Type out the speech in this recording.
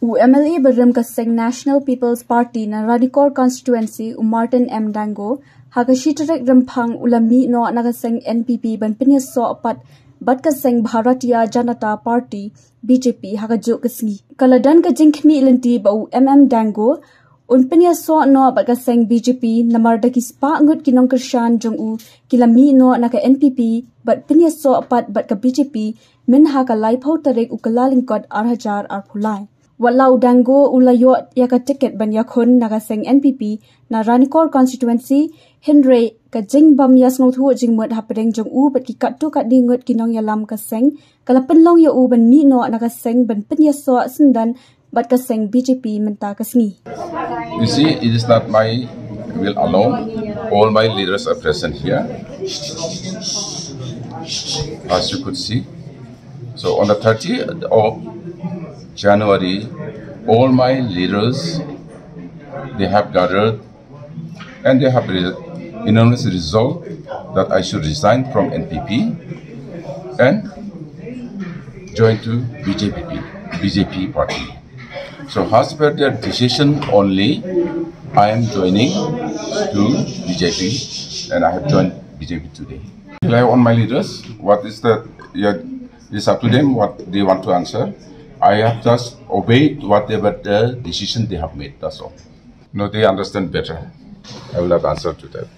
MLA Baram Kaseng National People's Party na Ranikor constituency Martin M. Danggo Hakashitarek Rampang Ulami no Nagaseng NPP Banpinya so apat Bat Kaseng Bharatiya Janata Party BJP Hakajuk Kasngi Kaladan ka jingkhmi ilanti bau Danggo Unpinya so no Bat Kaseng BJP namar daki spa ngut kinong Krishan jongu kilami no naka NPP Bat pinya so apat bat ka BJP min haka laipau tarek ukalalingkot arhajar arphulai Walau Danggo ulayot yaka tiket ban Ïakhun nagaseng NPP na Ranikor constituency Henry ka jingbam yas ngothu jingmut hapedeng jong u bat ki kattu kat dingut kinong yalam kaseng kalapen long ya u ban mi no nagaseng ban pinya so sendan bat kaseng BJP menta kasngi. You see, it is not my will alone. All my leaders are present here, as you could see. So on the 30th of January, all my leaders, they have gathered and they have unanimously resolved that I should resign from NPP and join to BJP party. So as per their decision only, I am joining to BJP and I have joined BJP today. Rely on my leaders. What is the, it's up to them what they want to answer. I have just obeyed whatever the decision they have made, that's all. No, they understand better. I will have answered to that.